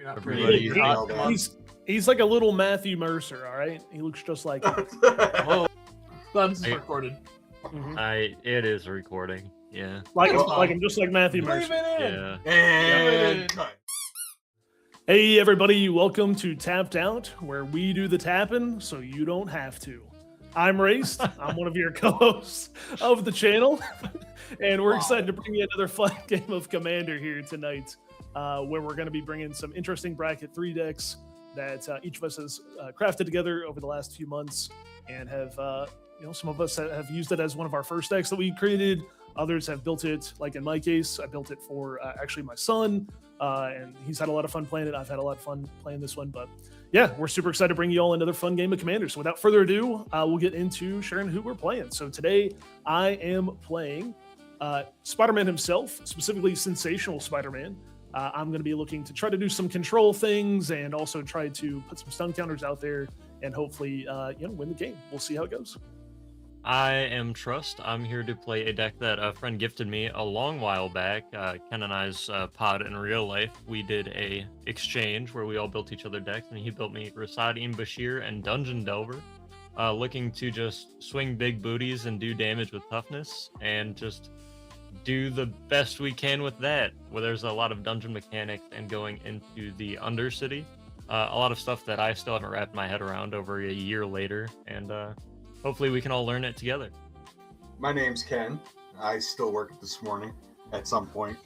You're not Everybody pretty. nailed that. He's like a little Matthew Mercer, all right? He looks just like him. Whoa. This is Hey. recorded. Mhm. It is recording. Yeah. Like Well, him, just like Matthew Leave Mercer. it in. Yeah. And cut. Hey, everybody, welcome to Tapped Out, where we do the tapping so you don't have to. I'm Raist. I'm one of your co-hosts of the channel, and we're excited to bring you another fun game of Commander here tonight, where we're going to be bringing some interesting bracket 3 decks that each of us has crafted together over the last few months, and have, some of us have used it as one of our first decks that we created. Others have built it, like in my case, I built it for actually my son, and he's had a lot of fun playing it. I've had a lot of fun playing this one, but yeah, we're super excited to bring you all another fun game of Commander. So without further ado, we'll get into sharing who we're playing. So today I am playing Spiderman himself, specifically Sensational Spiderman. I'm going to be looking to try to do some control things and also try to put some stun counters out there and hopefully, win the game. We'll see how it goes. I am Trust. I'm here to play a deck that a friend gifted me a long while back. Ken and I's pod in real life. We did a exchange where we all built each other decks, and he built me Rasaad, Bashir, and Dungeon Delver. Looking to just swing big booties and do damage with toughness, and just do the best we can with that. Where there's a lot of dungeon mechanics and going into the Undercity. A lot of stuff that I still haven't wrapped my head around over a year later, and hopefully we can all learn it together. My name's Ken. I still work this morning at some point.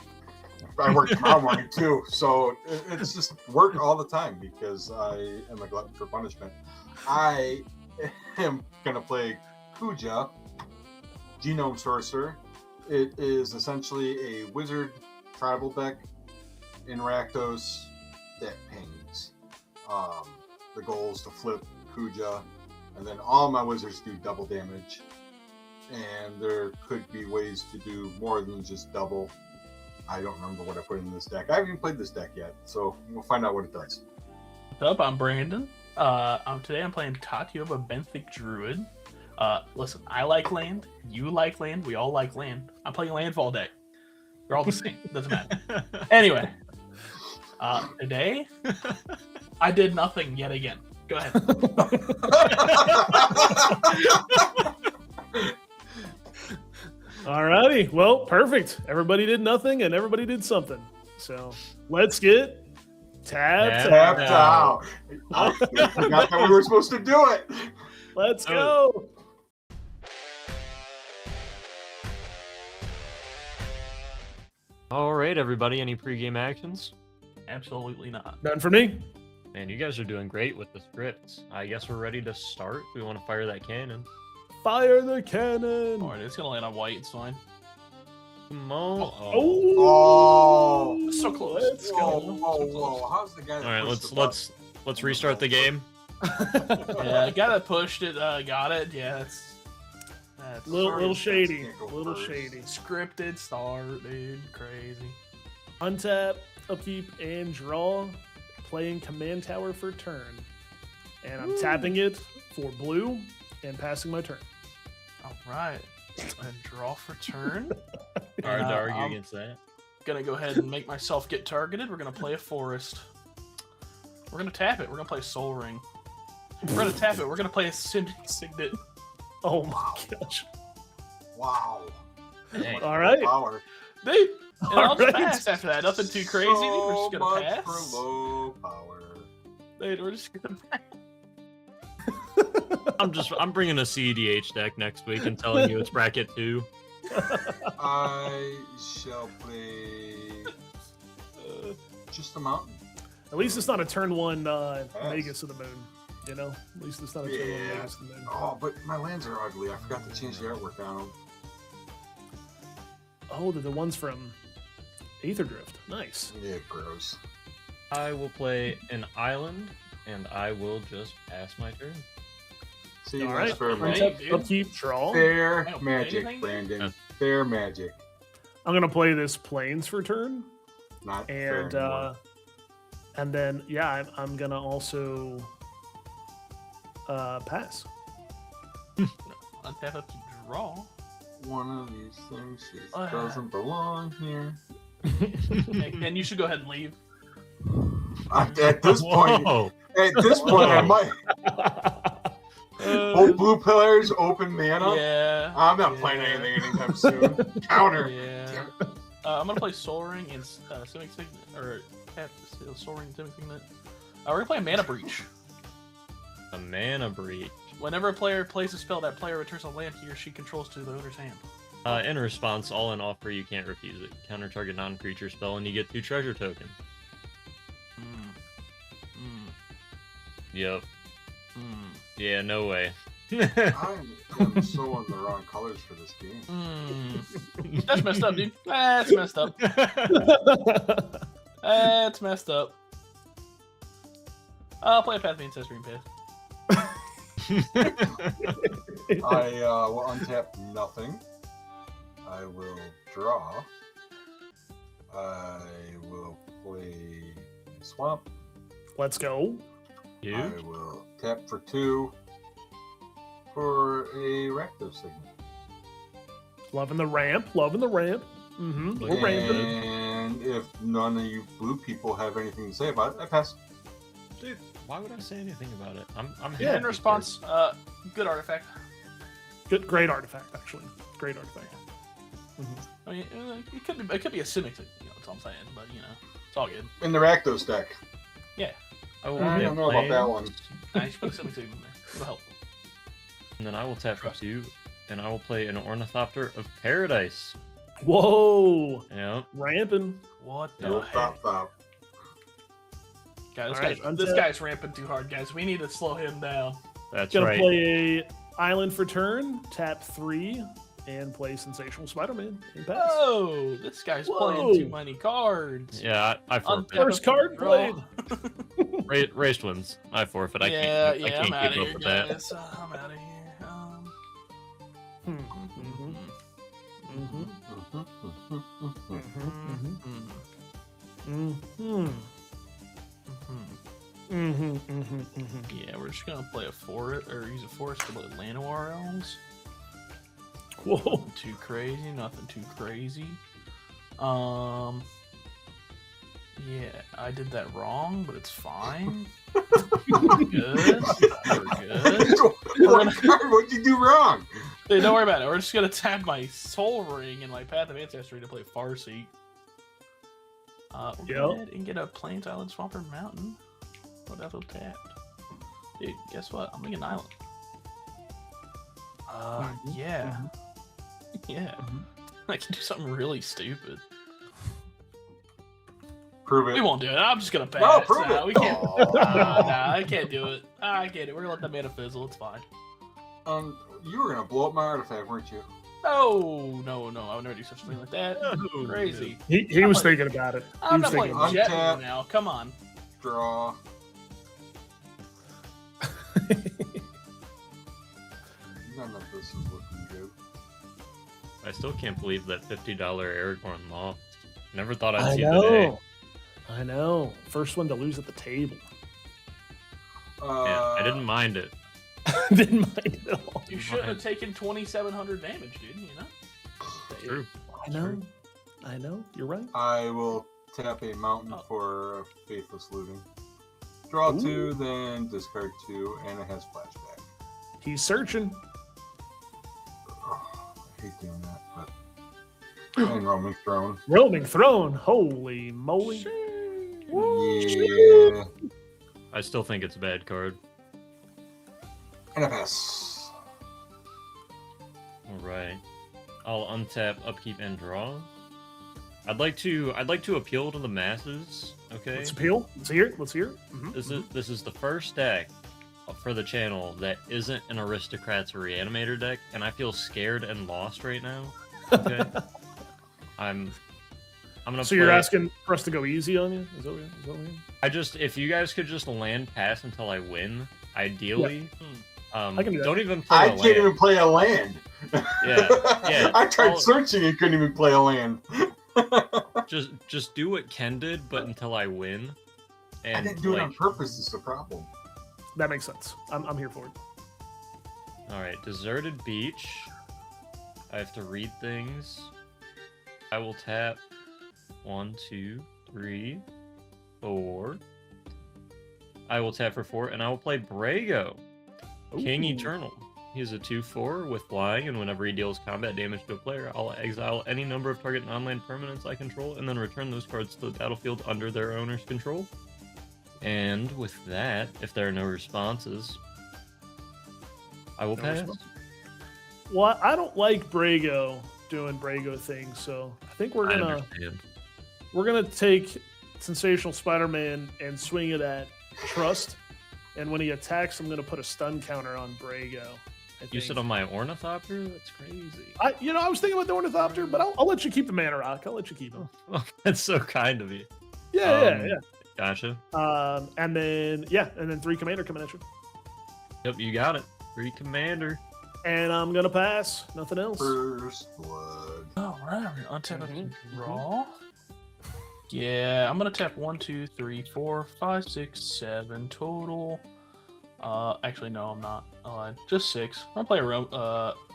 I work tomorrow morning too, so it's just work all the time because I am a glutton for punishment. I am going to play Kuja, Genome Sorcerer. It is essentially a wizard tribal deck in Rakdos that pings. The goal is to flip Kuja, and then all my wizards do double damage. And there could be ways to do more than just double. I don't remember what I put in this deck. I haven't even played this deck yet, so we'll find out what it does. What's up? I'm Brandon. Today I'm playing Tatyova Benthic Druid. Listen, I like land. You like land. We all like land. I'm playing Landfall deck. They're all the same. Doesn't matter. Anyway, today I did nothing yet again. Go ahead. Alrighty, well, perfect. Everybody did nothing and everybody did something. So let's get tapped Tapped out. I forgot that we were supposed to do it. Let's go. All right, everybody. Any pregame actions? Absolutely not. None for me. Man, you guys are doing great with the scripts. I guess we're ready to start. We want to fire that cannon. Fire the cannon. Alright, it's gonna land on white. It's fine. Come on. Oh. So close. Let's Whoa, go. whoa. How's the guy that All right, pushed the button? let's restart the game. Yeah, guy that pushed it, got it. Yeah, that's Little shady. Can't go Little first. shady. scripted start, dude. Crazy. Untap, upkeep, and draw. Playing command tower for turn. And I'm tapping it for blue and passing my turn. All right. And draw for turn. Hard to argue I'm against that. gonna go ahead and make myself get targeted. We're gonna play a forest. We're gonna tap it. We're gonna play Soul Ring. We're gonna tap it. We're gonna play a Signet. Oh my gosh. Wow. Dang. All right. Power. Dude, and All I'll just right. pass after that. Nothing too crazy. We're just So gonna much pass. for low power. Dude, we're just gonna pass. I'm bringing a CEDH deck next week and telling you it's bracket 2. I shall play just a mountain. At least it's not a turn one Vegas of the moon. You know? At least it's not a turn one Yeah. Vegas of the moon. Oh, but my lands are ugly. I forgot to change the artwork on them. Oh, they're the ones from Aether Drift. Nice. Yeah, gross. I will play an island, and I will just pass my turn. See, All that's right. fair Right. magic. Untap, upkeep, draw. Fair I don't play magic, anything, Brandon. dude. Fair magic. I'm gonna play this plains for turn. Not fair And anymore. and then I'm gonna also pass. Untap up to draw. One of these things just Uh. doesn't belong here. And you should go ahead and leave. At this point, Whoa. I might. Both blue pillars, open mana. Yeah. I'm not playing anything anytime soon. Counter. Yeah. I'm gonna play Soul Ring and Simic Signet, or Soul Ring and Simic Signet. We're gonna play Mana Breach. A mana breach. Whenever a player plays a spell, that player returns a land he or she controls to the owner's hand. In response, all in offer, you can't refuse it. Counter target non-creature spell, and you get 2 treasure tokens. Yep. Yeah, no way. I am so in the wrong colors for this game. That's messed up, dude. That's messed up. That's messed up. I'll play a Path of Ancestry and Path. I will untap nothing. I will draw. I will play Swamp. Let's go. Huge. I will tap for 2 for a Recto Signet. Loving the ramp. Loving the ramp. We're ramping it. And if none of you blue people have anything to say about it, I pass. Dude, why would I say anything about it? I'm Yeah, happy in response, good artifact. Great artifact, actually. Great artifact. I mean, it could be a Simic, that's all I'm saying, but it's all good. In the Rakdos deck. Yeah. I will I play don't know about that one. I should put a Simic in there. It'll help. And then I will tap for 2, and I will play an Ornithopter of Paradise. Whoa. Yep. Ramping. What the No, heck? stop. Guys, Alright, this guy's ramping too hard, guys. We need to slow him down. That's Gonna right. play a Island for turn, tap 3, and play Sensational Spider-Man and pass. Oh, this guy's playing too many cards. Yeah, I forfeit. First card played. Raist wins. I forfeit. I Yeah, can't. I I'm can't out of keep up here, with that. guys. I'm out of here. Yeah, we're just gonna play a forest, or use a forest to let Llanowar elves. Whoa. Nothing too crazy, nothing too crazy. Yeah, I did that wrong, but it's fine. We're good. What'd you do wrong? Hey, don't worry about it. We're just gonna tap my Soul Ring and my Path of Ancestry to play Farseek. We'll go ahead and get a Plains Island Swampert Mountain. Oh, that's what tapped. Dude, guess what? I'm making an island. Yeah. Yeah. I can do something really stupid. Prove it. We won't do it. I'm just gonna pass. No, prove it. We can't. Nah, I can't do it. I get it. We're gonna let that mana fizzle. It's fine. You were gonna blow up my artifact, weren't you? No. I would never do such a thing like that. No, Crazy. He was thinking about it. I'm He not was playing thinking Jet Untap. now. Come on. Draw. None of this is looking good. I still can't believe that $50 Aragorn lost. Never thought I'd I see the day. know. I know. First one to lose at the table. Yeah, I didn't mind it. Didn't mind it at all. You should have taken 2,700 damage, dude. True. I know. You're right. I will tap a mountain for Faithless Looting. Draw 2, then discard 2, and it has flashback. He's searching. Oh, I hate doing that, but. And Roaming Throne. Roaming Throne. Holy moly. Yeah. I still think it's a bad card. And a pass. All right. I'll untap, upkeep, and draw. I'd like to appeal to the masses. Okay. Let's appeal. Let's hear it. Let's hear it. This is the first deck for the channel that isn't an Aristocrats or Reanimator deck, and I feel scared and lost right now. Okay. I'm gonna. So you're asking for us to go easy on you? Is that what you if you guys could just land pass until I win, ideally. I can do that. Don't even play I a can't land. even play a land. Yeah. I tried searching and couldn't even play a land. Just do what Ken did, but until I win. And I didn't do it on purpose. Is the problem. That makes sense. I'm here for it. All right, deserted beach. I have to read things. I will tap 1, 2, 3, 4, I will tap for 4, and I will play Brago, King Ooh. Eternal. He's a 2/4 with flying, and whenever he deals combat damage to a player, I'll exile any number of target non-land permanents I control, and then return those cards to the battlefield under their owner's control. And with that, if there are no responses, I will No pass. response? Well, I don't like Brago doing Brago things, so I think I understand. we're gonna take Sensational Spider-Man and swing it at Trust. And when he attacks, I'm gonna put a stun counter on Brago. I You think. said on my Ornithopter? That's crazy. I was thinking about the Ornithopter, but I'll let you keep the Mana Rock. I'll let you keep him. Oh, that's so kind of you. Yeah. Gotcha. And then 3 Commander coming at you. Yep, you got it. 3 Commander. And I'm gonna pass. Nothing else. First blood. All right, we're gonna untap and draw. Yeah, I'm gonna tap 1, 2, 3, 4, 5, 6, 7 total. Actually, no, I'm not. Just 6. I'm gonna play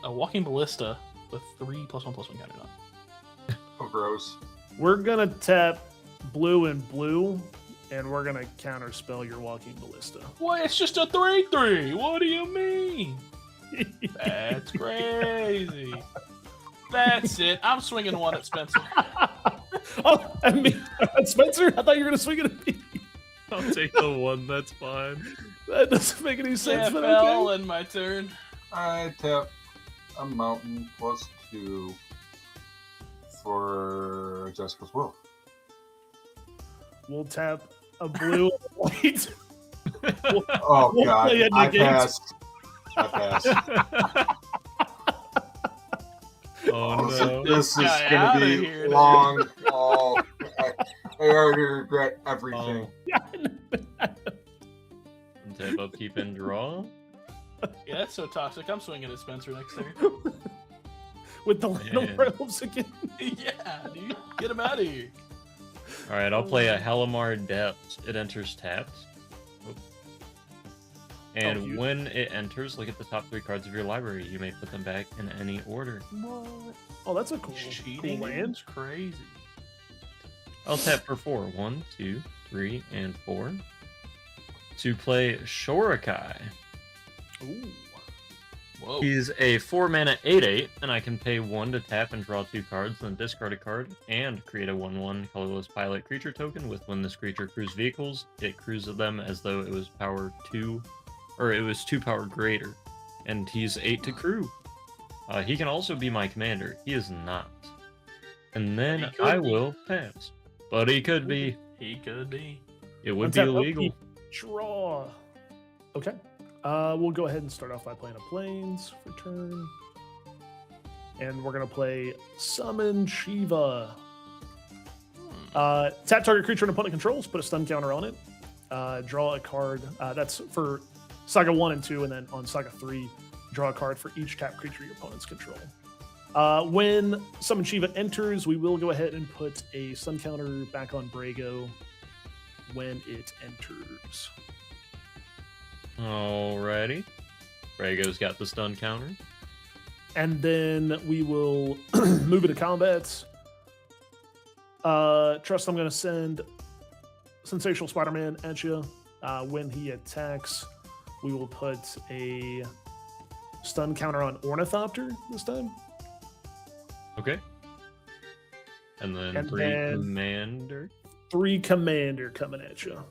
a Walking Ballista with 3+1/+1 counter on. Oh, gross. We're gonna tap blue and blue, and we're gonna counter spell your Walking Ballista. What? It's just a 3/3. What do you mean? That's crazy. That's it. I'm swinging one at Spencer. Oh, I mean, Spencer, I thought you were gonna swing it at me. I'll take the 1, that's fine. That doesn't make any sense. Yeah, But fell okay. in my turn. I tap a mountain +2 for Jessica's Will. We'll tap a blue and white. Oh, We'll God. play it I against- passed. I passed. Oh no. This is Guy going outta to be here, dude. long. Oh, I already regret everything. Tap upkeep and draw. Yeah, that's so toxic. I'm swinging at Spencer next turn. With the Land Elves again. Yeah, dude. Get him out of here. Alright, I'll play a Hellamar Depths. It enters tapped. Oh. And you- when it enters, look at the top 3 cards of your library. You may put them back in any order. What? Oh, that's a cool Cheating land. is crazy. I'll tap for 4. 1, 2, 3, and 4. To play Shorakai. Ooh. Whoa. He's a 4-mana 8/8, and I can pay 1 to tap and draw 2 cards, then discard a card, and create a 1/1 colorless pilot creature token with when this creature crews vehicles, it cruises them as though it was power 2, or it was 2 power greater, and he's 8 to crew. He can also be my commander. He is not. And then He could I be. will pass. But he could be. He could be. It would Let's be have illegal. upkeep. Draw. Okay. We'll go ahead and start off by playing a Plains for turn. And we're going to play Summon Shiva. Tap target creature and opponent controls, put a stun counter on it. Draw a card. That's for Saga 1 and 2, and then on Saga 3, draw a card for each tap creature your opponents control. When Summon Shiva enters, we will go ahead and put a stun counter back on Brago when it enters. Alrighty. Brago's got the stun counter. And then we will move into combat. Trust, I'm going to send Sensational Spider-Man at you. When he attacks, we will put a stun counter on Ornithopter this time. Okay. And then And 3 then- commander. 3 Commander coming at you.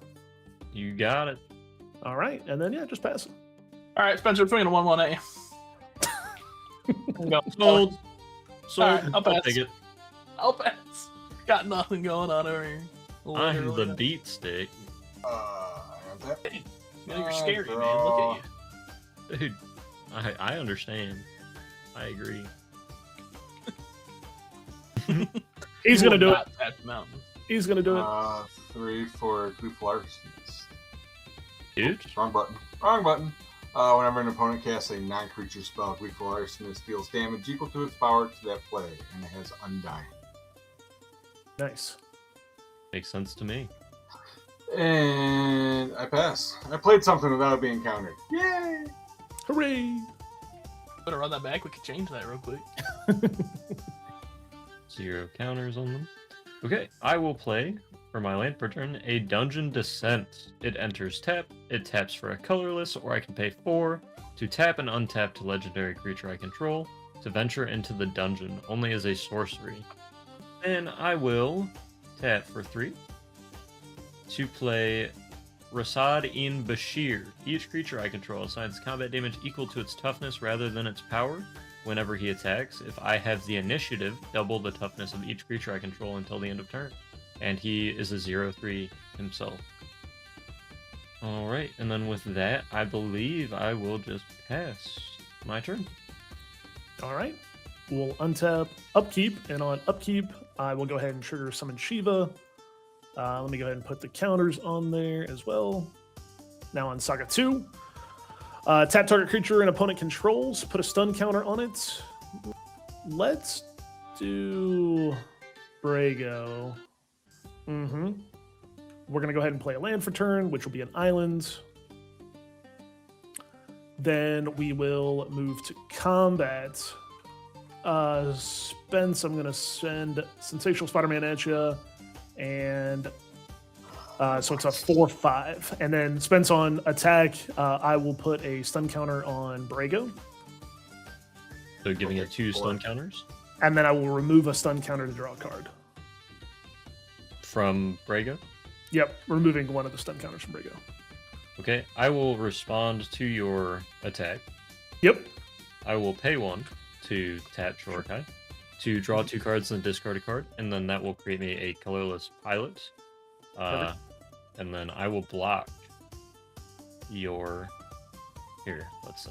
You got it. All right. And then, just pass it. All right, Spencer, I'm swinging a 1/1 at you. Go. Sold. Sold. Alright, I'll I'll pass. take it. I'll pass. Got nothing going on over here. I'm the Literally. beat stick. That, Yeah, you're scary, man. Look at you. Dude, I understand. I agree. He's going to do it. Not tap the mountain. He's going to do it. 3 for Gleeful Arsonist. Dude, Wrong button. Wrong button. Whenever an opponent casts a non-creature spell, Gleeful Arsonist deals damage equal to its power to that play, and it has Undying. Nice. makes sense to me. And I pass. I played something without being countered. Yay! Hooray. Better run that back. We could change that real quick. 0 counters on them. Okay, I will play For my land per turn, a Dungeon Descent. It enters tap, it taps for a colorless, or I can pay 4 to tap an untapped legendary creature I control to venture into the dungeon, only as a sorcery. Then I will tap for 3 to play Rasaad in Bashir. Each creature I control assigns combat damage equal to its toughness rather than its power whenever he attacks. If I have the initiative, double the toughness of each creature I control until the end of turn. And he is a 0/3 himself. Alright, and then with that, I believe I will just pass my turn. All right. We'll untap upkeep, and on upkeep, I will go ahead and trigger Summon Shiva. Let me go ahead and put the counters on there as well. Now on Saga 2, tap target creature an opponent controls, put a stun counter on it. Let's do Brago. We're going to go ahead and play a land for turn, which will be an island. Then we will move to combat. Spence, I'm going to send Sensational Spider-Man at you. And so it's a 4/5. And then Spence on attack, I will put a stun counter on Brago. So giving it 2 stun counters And then I will remove a stun counter to draw a card. from Brago. Yep, removing one of the stun counters from Brago. Okay, I will respond to your attack. Yep. I will pay 1 to tap Shorokai to draw 2 cards and discard a card, and then that will create me a colorless pilot. And then I will block your... Here, let's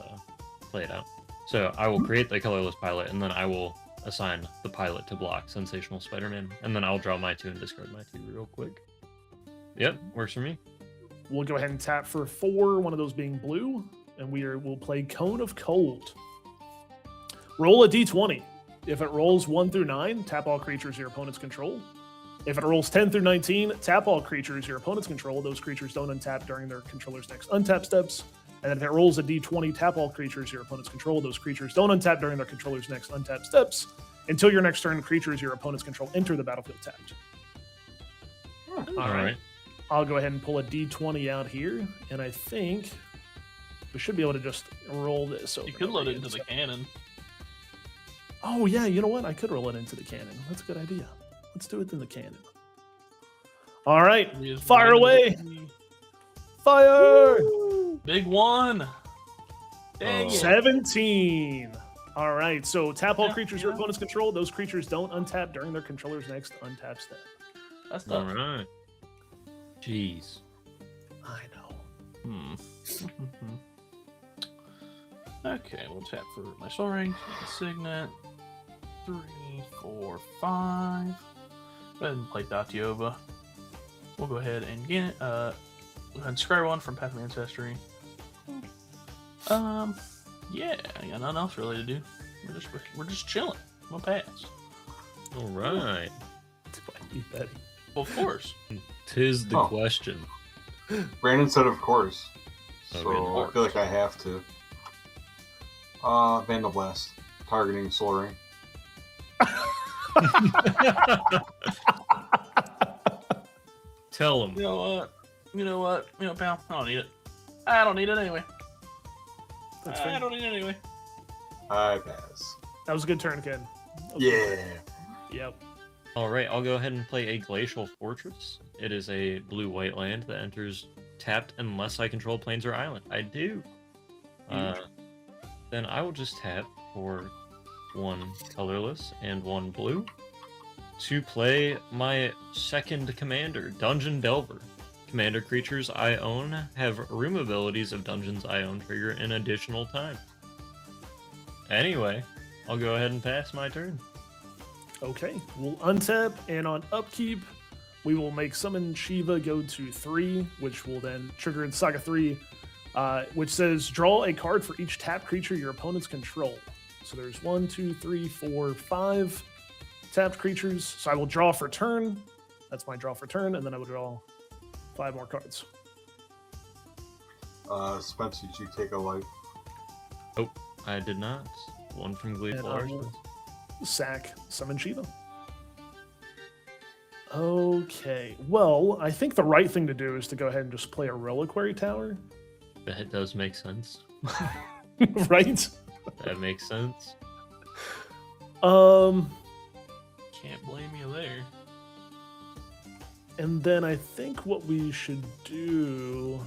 play it out. So I will create the colorless pilot, and then I will assign the pilot to block Sensational Spider-Man, and then I'll draw my 2 and discard my 2 real quick. Yep, works for me. We'll go ahead and tap for 4, one of those being blue, and we'll play Cone of Cold. Roll a d20. If it rolls 1 through 9, tap all creatures your opponents control. If it rolls 10 through 19, tap all creatures your opponents control. Those creatures don't untap during their controller's next untap steps. And then if it rolls a d20, tap all creatures your opponents control. Those creatures don't untap during their controller's next untap steps. Until your next turn, creatures your opponents control enter the battlefield tapped. All right. I'll go ahead and pull a d20 out here, and I think we should be able to just roll this. You could load it into the cannon. Oh, yeah, you know what? I could roll it into the cannon. That's a good idea. Let's do it in the cannon. All right, fire away! Fire! Woo! Big one! Dang it. 17. All right, so tap all Yeah, creatures your opponents control. Those creatures don't untap during their controller's next untap step. That's All tough. right. Jeez. I know. Okay, we'll tap for my Soaring, Signet, 3, 4, 5. Go ahead and play Tatyova. We'll go ahead and get it. Go ahead and scry 1 from Path of Ancestry. Yeah, I got nothing else really to do. We're just chilling. I'm gonna pass. All right. You bet. Well, of course. Tis the question. Brandon said, of course. Oh, So really? I feel like I have to. Vandal Blast, targeting Soul Ring. Tell him. You know what? You know what? You know, pal, I don't need it. I don't need it anyway. That's I fair. don't need it anyway. I pass. That was a good turn, Ken. Yeah. Yep. All right, I'll go ahead and play a Glacial Fortress. It is a blue-white land that enters tapped unless I control plains or island. I do. Then I will just tap for 1 colorless and 1 blue to play my second commander, Dungeon Delver. Commander creatures I own have room abilities of dungeons I own trigger an additional time. Anyway, I'll go ahead and pass my turn. Okay, we'll untap, and on upkeep, we will make Summon Shiva go to 3, which will then trigger in Saga 3, which says draw a card for each tap creature your opponents control. So there's 1, 2, 3, 4, 5 tapped creatures. So I will draw for turn. That's my draw for turn, and then I will draw 5 more cards. Spence, did you take a life? Oh, I did not. 1 from Gleeful And I will Arsenal. sack Summon Shiva. Okay. Well, I think the right thing to do is to go ahead and just play a reliquary tower. That does make sense. Right? That makes sense. Um, Can't blame you there. and then I think what we should do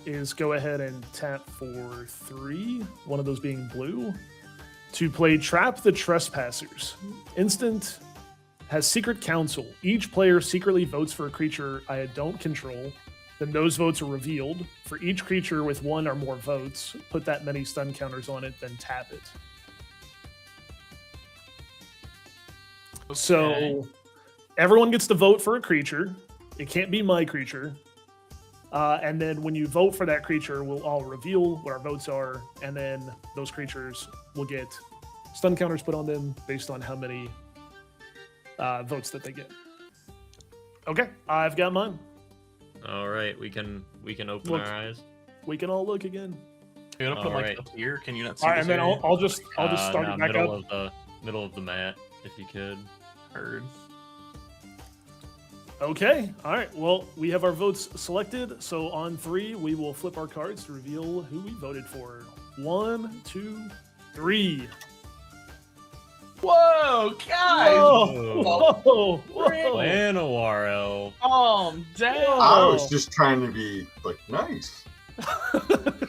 is go ahead and tap for 3, one of those being blue, to play Trap the Trespassers. Instant has Secret Council. Each player secretly votes for a creature I don't control. Then those votes are revealed. For each creature with 1 or more votes, put that many stun counters on it, then tap it. Okay. So everyone gets to vote for a creature. It can't be my creature. And then when you vote for that creature, we'll all reveal what our votes are. And then those creatures will get stun counters put on them based on how many votes that they get. Okay, I've got mine. All right, we can open Look. our eyes. We can all look again. You're gonna put All like right. up here. Can you not see All right, this and then area? I'll just start it back middle up. middle of the mat, if you could. Heard. Okay, all right. Well, we have our votes selected. So on 3, we will flip our cards to reveal who we voted for. 1, 2, 3. Whoa, guys! Whoa! Whoa! Llanowar elf. Calm down. I Oh. was just trying to be like nice.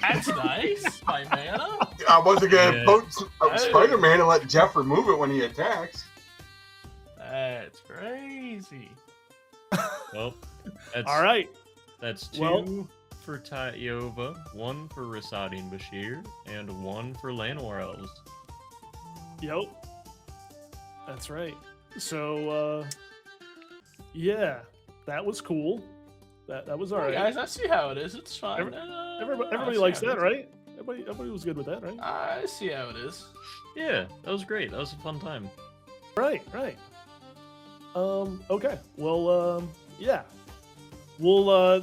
That's nice, my mana. I wasn't gonna Yeah. vote Hey. Spider-Man and let Jeff remove it when he attacks. That's crazy. Well, that's All right. That's 2 Well- for Tatyova, 1 for Rasaad and Bashir, and 1 for Llanowar elves. Yep. That's right. So, yeah, that was cool. That was all Hey, right. guys, I see how it is. It's fine. Everybody I see likes how it that, is. right? Everybody was good with that, right? I see how it is. Yeah, that was great. That was a fun time. Right. Okay. Well, yeah. We'll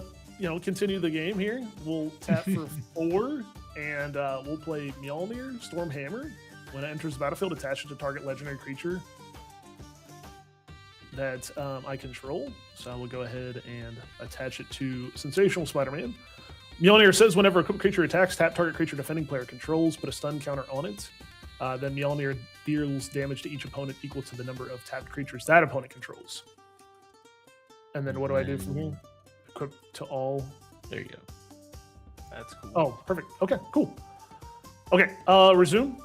continue the game here. We'll tap for 4, and we'll play Mjolnir Stormhammer. When it enters the battlefield, attach it to target legendary creature that I control. So I will go ahead and attach it to Sensational Spider-Man. Mjolnir says whenever a creature attacks, tap target creature defending player controls, put a stun counter on it. Then Mjolnir deals damage to each opponent equal to the number of tapped creatures that opponent controls. And then what do I do from here? Equip to all. There you go. That's cool. Oh, perfect. Okay, cool. Okay, resume.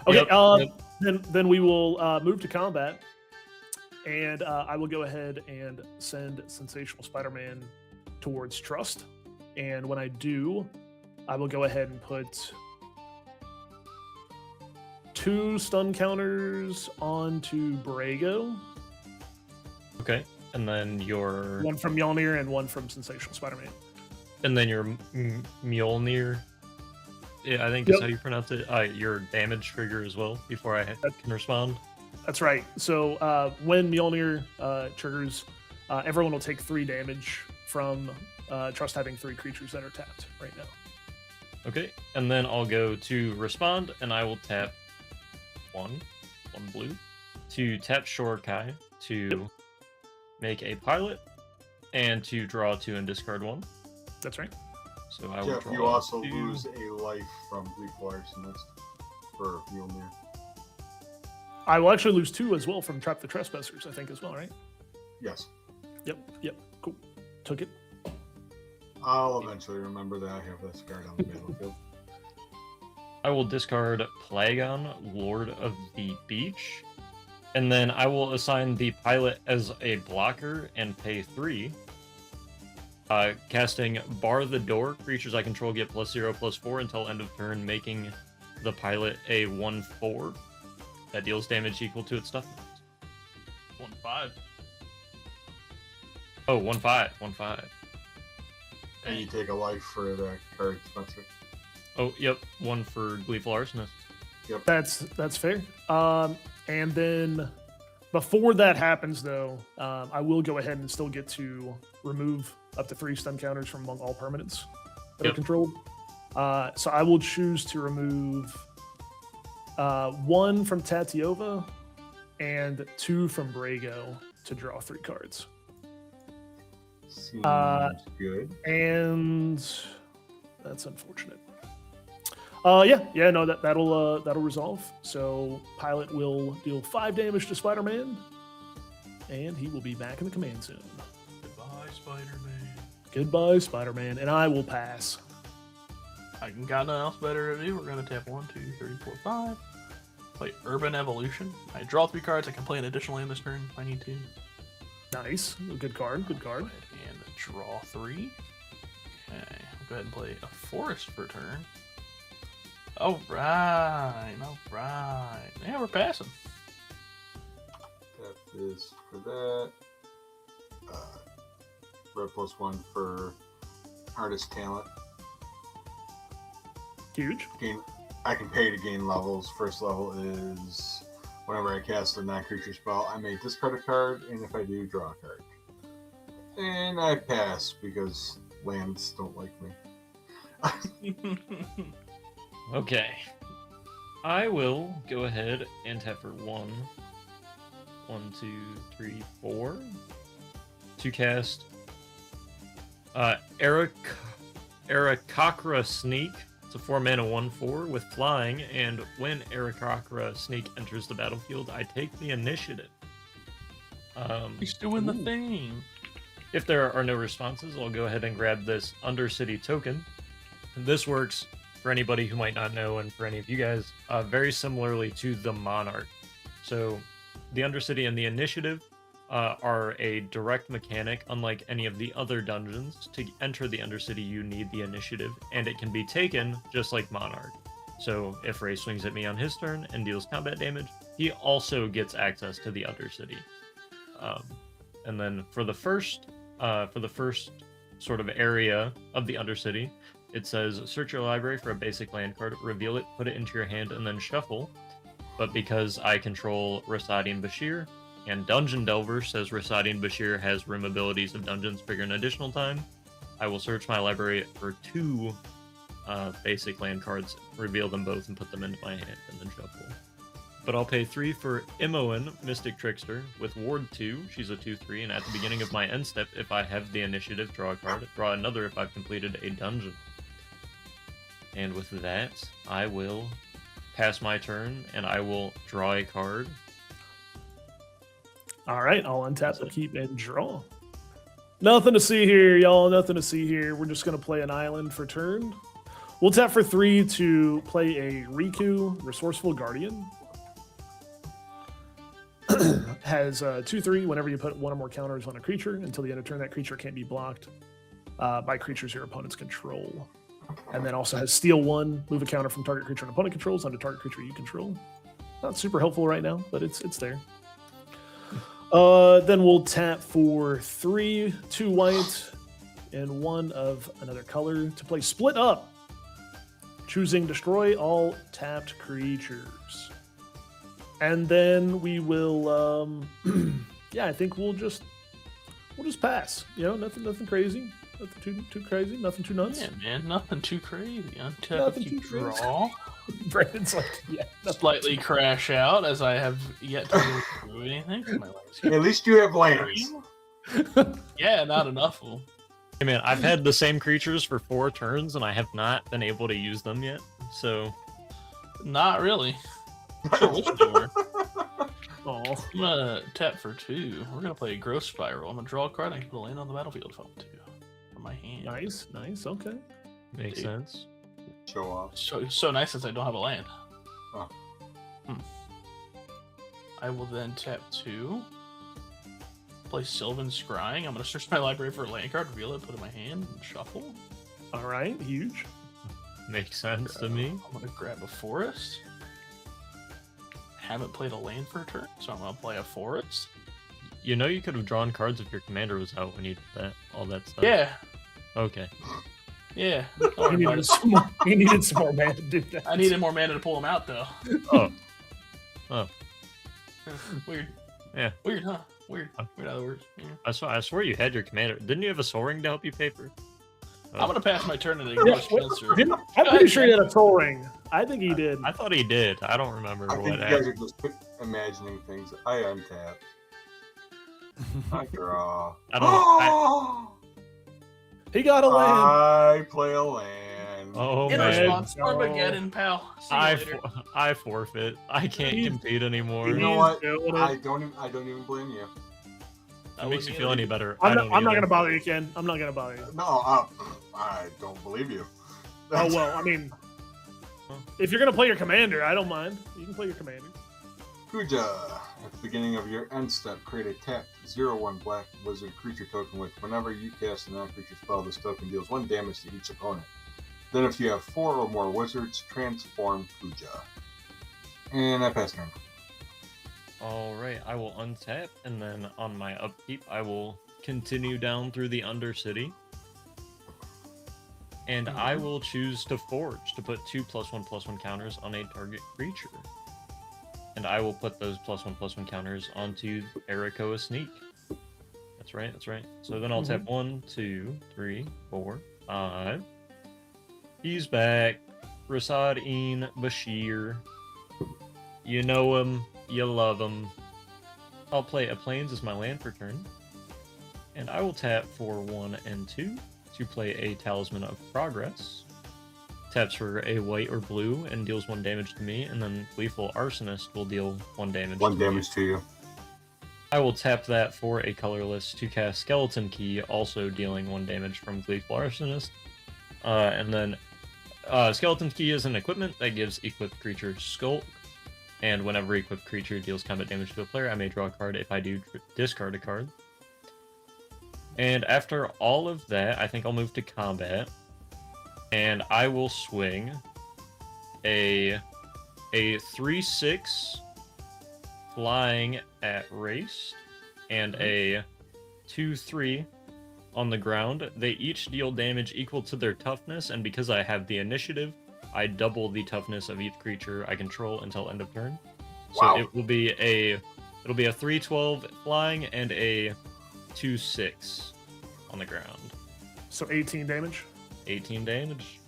Okay, Yep. then we will move to combat, and I will go ahead and send Sensational Spider-Man towards Trust. And when I do, I will go ahead and put 2 stun counters onto Borrego, Okay, and then your one from Mjolnir and one from Sensational Spider-Man. Mjolnir. Yeah, I think Yep. is how you pronounce it. Your damage trigger as well before I can respond. That's right. So when Mjolnir triggers, everyone will take 3 damage from Trust having 3 creatures that are tapped right now. Okay, and then I'll go to respond, and I will tap one blue, to tap Shorekai to make a pilot, and to draw 2 and discard 1. That's right. So I will Jeff, draw you also 2. lose a life from Gleeful Arsonist for Mjolnir. I will actually lose 2 as well from Trap the Trespassers, I think, as well, right? Yes. Yep. Cool. Took it. I'll eventually remember that I have this card on the battlefield. I will discard Plagon, Lord of the Beach, and then I will assign the pilot as a blocker and pay 3. Casting Bar the Door. Creatures I control get +0/+4 until end of turn, making the pilot a 1/4 that deals damage equal to its toughness. 1/5. Oh, 1/5. 1/5. And you take a life for the card, Spencer. Oh, yep. 1 for Gleeful Arsonist. That's fair. And then before that happens, though, I will go ahead and still get to remove up to 3 stun counters from among all permanents that are Yep. controlled. So I will choose to remove 1 from Tatyova and 2 from Brago to draw 3 cards. Seems good. And that's unfortunate. That'll resolve. So Pilot will deal 5 damage to Spider-Man, and he will be back in the command zone. Goodbye, Spider-Man. Goodbye, Spider-Man, and I will pass. I got nothing else better to do. We're gonna tap 1, 2, 3, 4, 5. Play Urban Evolution. I draw 3 cards. I can play an additional land this turn if I need to. Nice. Good card. Good card. And draw 3. Okay, I'll go ahead and play a Forest for turn. All right. Yeah, we're passing. That is for that. Red +1 for artist talent. Huge. I can pay to gain levels. First level is whenever I cast a non-creature spell, I may discard a card, and if I do, draw a card. And I pass because lands don't like me. Okay. I will go ahead and tap for 1, 2, 3, 4 to cast Arakakra Sneak. It's a 4-mana 1/4 with flying, and when Arakakra Sneak enters the battlefield, I take the initiative. He's doing the thing. If there are no responses, I'll go ahead and grab this Undercity token. This works for anybody who might not know, and for any of you guys, very similarly to the Monarch. So the Undercity and the Initiative are a direct mechanic, unlike any of the other dungeons. To enter the Undercity, you need the Initiative, and it can be taken just like Monarch. So if Ray swings at me on his turn and deals combat damage, he also gets access to the Undercity. And then for the first sort of area of the Undercity, it says search your library for a basic land card, reveal it, put it into your hand, and then shuffle. But because I control Rasaad and Bashir, and Dungeon Delver says Rasaad and Bashir has room abilities of dungeons trigger an additional time, I will search my library for 2 basic land cards, reveal them both, and put them into my hand, and then shuffle. But I'll pay 3 for Imoen, Mystic Trickster, with Ward 2. She's a 2/3, and at the beginning of my end step, if I have the initiative, draw a card. Draw another if I've completed a dungeon. And with that, I will pass my turn, and I will draw a card. All right, I'll untap, keep, and draw. Nothing to see here, y'all. Nothing to see here. We're just going to play an island for turn. We'll tap for 3 to play a Riku, Resourceful Guardian. Has 2/3 whenever you put 1 or more counters on a creature. Until the end of turn, that creature can't be blocked by creatures your opponents control. And then also has Steal 1, move a counter from target creature and opponent controls onto target creature you control. Not super helpful right now, but it's there. Then we'll tap for 3, 2 white, and 1 of another color to play Split Up, choosing destroy all tapped creatures. And then we will, I think we'll just pass. You know, nothing crazy, nothing too crazy, nothing too nuts. Yeah, man, nothing too crazy. Untap, Nothing keep, too crazy. draw. Brandon's like, yeah, Slightly crash out as I have yet to do anything. My legs At least you have lands. Yeah, not enough. Well, Hey man, I've had the same creatures for 4 turns, and I have not been able to use them yet, so... not really. Sure, wish they were. oh, I'm gonna tap for 2. We're gonna play a Growth Spiral. I'm gonna draw a card. I can put a land on the battlefield if I want to. From my hand. nice, okay. Makes Dude. sense. Show off. So nice since I don't have a land. Oh. I will then tap 2. Play Sylvan Scrying. I'm gonna search my library for a land card, reveal it, put it in my hand, and shuffle. All right, huge. Makes sense to me. I'm gonna grab a forest. Haven't played a land for a turn, so I'm gonna play a forest. You know you could have drawn cards if your commander was out when you did all that stuff. Yeah, Okay. yeah. He Don't worry about needed, it. some more, he needed some more mana to do that. I needed more mana to pull them out, though. Oh. Weird. Yeah. Weird, huh? Weird. Weird how that works. Yeah. I swear you had your commander. Didn't you have a soaring to help you pay for? I'm gonna pass my turn and ignore Spencer. I'm pretty sure he had a troll ring. I think he did. I thought he did. I don't remember I think what. you guys are just imagining things. I untap. I draw. I don't. He got a land. I play a land. Oh In man. response, Armageddon, pal. See you later. I forfeit. I can't He's- compete anymore. You know what? doing it. I don't even blame you. That makes you feel any better. I'm I not, don't I'm not either. gonna bother you, Ken. I'm not gonna bother you. No, I don't believe you. Oh well, I mean, if you're gonna play your commander, I don't mind. You can play your commander. Kuja. At the beginning of your end step, create a tapped 0/1 black wizard creature token with whenever you cast a non-creature spell, this token deals 1 damage to each opponent. Then if you have 4 or more wizards, transform Kuja. And I pass turn. Alright, I will untap, and then on my upkeep, I will continue down through the Undercity. And I will choose to Forge to put 2 +1/+1 counters on a target creature. And I will put those +1/+1 counters onto Erikoa Sneak. That's right, that's right. So then I'll tap 1, 2, 3, 4, 5. He's back. Rasaad Bashir. You know him, you love him. I'll play a Plains as my land for turn. And I will tap for 1 and 2 to play a Talisman of Progress. Taps for a white or blue and deals 1 damage to me, and then Gleeful Arsonist will deal 1 damage 1 to damage to you. I will tap that for a colorless to cast Skeleton Key, also dealing 1 damage from Gleeful Arsonist. And then Skeleton Key is an equipment that gives equipped creature Skulk, and whenever equipped creature deals combat damage to a player, I may draw a card. If I do, discard a card. And after all of that, I think I'll move to combat, and I will swing a 3/6 flying at Raist, and a 2/3 on the ground. They each deal damage equal to their toughness, and because I have the initiative, I double the toughness of each creature I control until end of turn. Wow. So it will be a 3/12 flying and a 2/6 on the ground. So 18 damage. 18 damage.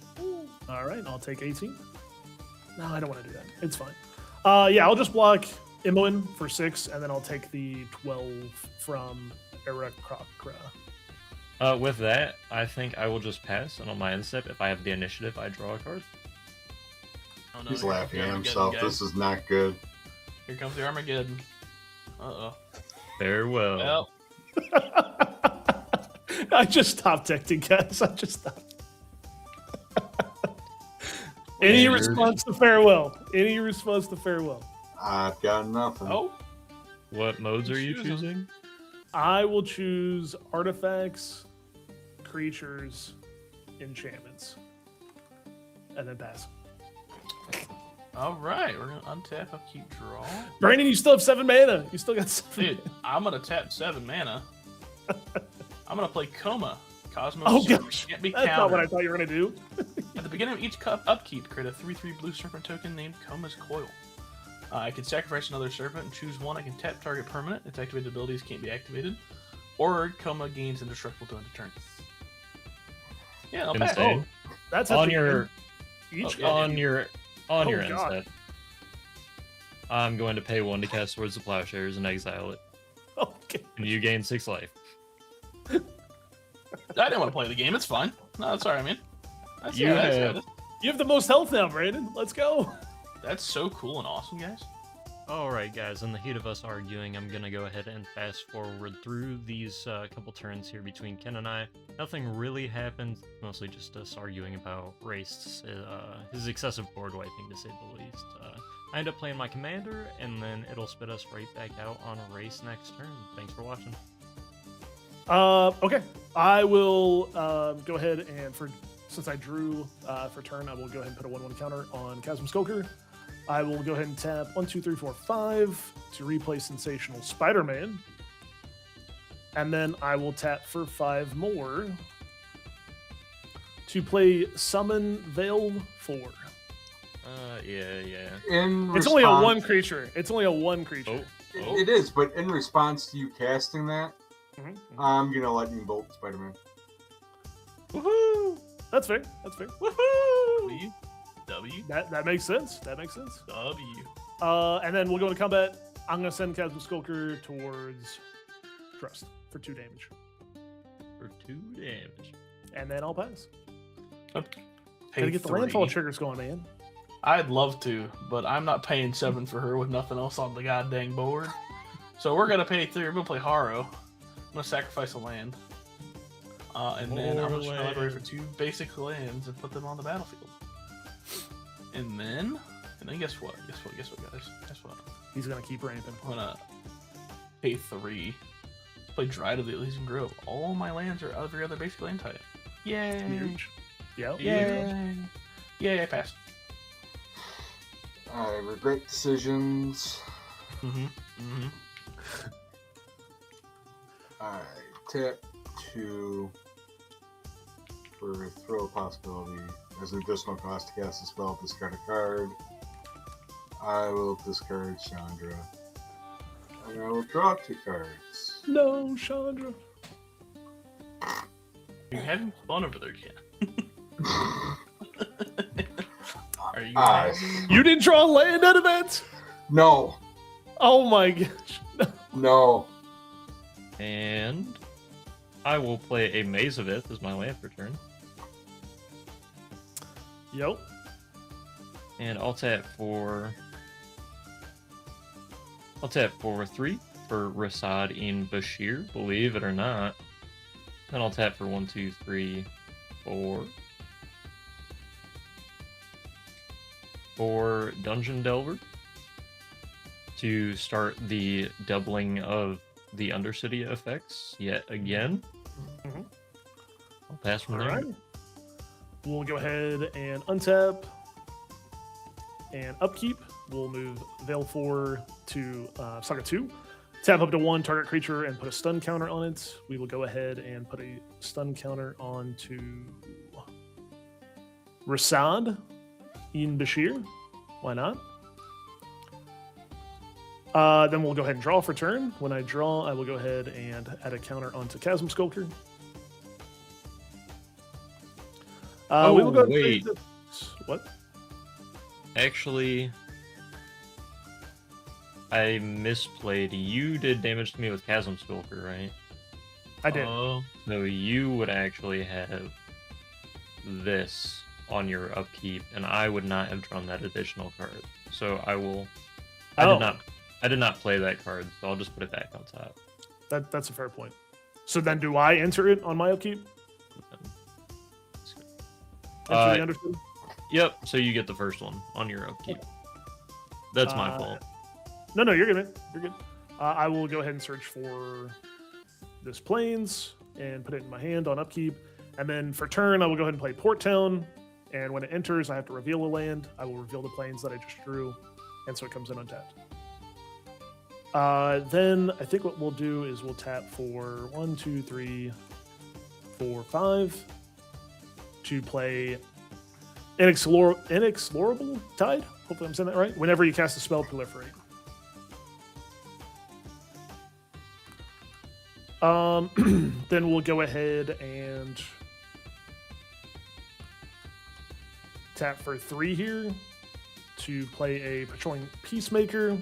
All right, I'll take 18. No, I don't want to do that. It's fine. Yeah, I'll just block Imoen for 6, and then I'll take the 12 from Erikokra. With that, I think I will just pass, and on my end step, if I have the initiative, I draw a card. Oh, no, He's here comes laughing the at Armageddon, himself. guys. This is not good. Here comes the Armageddon. Uh-oh. Farewell. Well, I just stopped texting, guys. I just stopped. Any Weird. response to farewell? Any response to farewell? I've got nothing. oh, What modes are you Choose 'em. choosing? I will choose artifacts, creatures, enchantments, and then pass. all right. We're gonna untap, upkeep, draw. Brandon, you still have 7 mana. You still got 7. Dude, I'm gonna tap 7 mana. I'm gonna play Coma. Cosmos Oh, Serpent gosh. can't be That's not what I countered. thought you were going to do. At the beginning of each upkeep, create a 3/3 blue serpent token named Coma's Coil. I can sacrifice another serpent and choose one. I can tap target permanent. Its activated abilities can't be activated. Or Coma gains indestructible to end of turn. Yeah, I'll pass. Insane. That's On actually your good. Each yeah. on your Oh, end God. step, I'm going to pay 1 to cast Swords of Plowshares and exile it, Okay. and you gain 6 life. I didn't want to play the game. It's fine. No, that's all right, man. That's You all right, have- You have the most health now, Brandon. Let's go. That's so cool and awesome, guys. Alright guys, in the heat of us arguing, I'm gonna go ahead and fast forward through these couple turns here between Ken and I. Nothing really happened, mostly just us arguing about Raist's, his excessive board wiping, to say the least. I end up playing my commander, and then it'll spit us right back out on a race next turn. Thanks for watching. Okay. I will go ahead and, since I drew for turn, I will go ahead and put a 1/1 counter on Chasm Skulker. I will go ahead and tap 1, 2, 3, 4, 5 to replay Sensational Spiderman. And then I will tap for 5 more to play Summon Veil 4. Yeah. It's only a 1 creature. It's only a 1 creature. Oh. It is, but in response to you casting that, Mhm. I'm gonna lightning bolt Spider-Man. Woohoo! That's fair. That's fair. W. W. That makes sense. That makes sense. W. And then we'll go into combat. I'm gonna send Chasm Skulker towards Trust for 2 damage, For 2 damage. and then I'll pass. Pay Gotta get the 3. landfall triggers going, man. I'd love to, but I'm not paying 7 for her with nothing else on the goddamn board. So we're gonna pay 3. We're gonna play Haro. I'm gonna sacrifice a land. And then I'm More just gonna library for land. 2 basic lands and put them on the battlefield. And then guess what? Guess what, guys? Guess what? He's gonna keep ramping. I'm gonna pay 3. Play Dry to the Elysian Grove. All my lands are every other basic land type. Yay! Huge. Yep. Yay! Yay! I passed. I regret decisions. I tap 2 for throw possibility. As an additional cost to cast a spell, discard a card. I will discard Chandra. And I will draw 2 cards. No, Chandra. You're having fun over there, Ken. Are you I- having... You didn't draw a land out of that? No, Oh my gosh. no. And I will play a Maze of Ith as my land for turn. Yep. And I'll tap for 3 for Rasaad in Bashir, believe it or not. Then I'll tap for 1, 2, 3, 4. For Dungeon Delver to start the doubling of the Undercity effects yet again. Mhm. I'll pass from All there. right. We'll go ahead and untap and upkeep. We'll move Veil 4 to Saga 2. Tap up to 1 target creature and put a stun counter on it. We will go ahead and put a stun counter onto Rasaad in Bashir. Why not? Then we'll go ahead and draw for turn. When I draw, I will go ahead and add a counter onto Chasm Skulker. We will go ahead and wait. play this- What? Actually, I misplayed. You did damage to me with Chasm Skulker, right? I did. Oh, So you would actually have this on your upkeep, and I would not have drawn that additional card. So I will. Oh. I did not play that card, so I'll just put it back on top. That's a fair point. So then, do I enter it on my upkeep? Enter the Undercity? Yep. So you get the first one on your upkeep. That's my fault. No, you're good. Man. You're good. I will go ahead and search for this Plains and put it in my hand on upkeep. And then for turn, I will go ahead and play Port Town. And when it enters, I have to reveal a land. I will reveal the Plains that I just drew. And so it comes in untapped. Then I think what we'll do is we'll tap for 1, 2, 3, 4, 5 to play Inexplorable Tide. Hopefully I'm saying that right. Whenever you cast a spell, proliferate. Then we'll go ahead and tap for 3 here to play a Patrolling Peacemaker.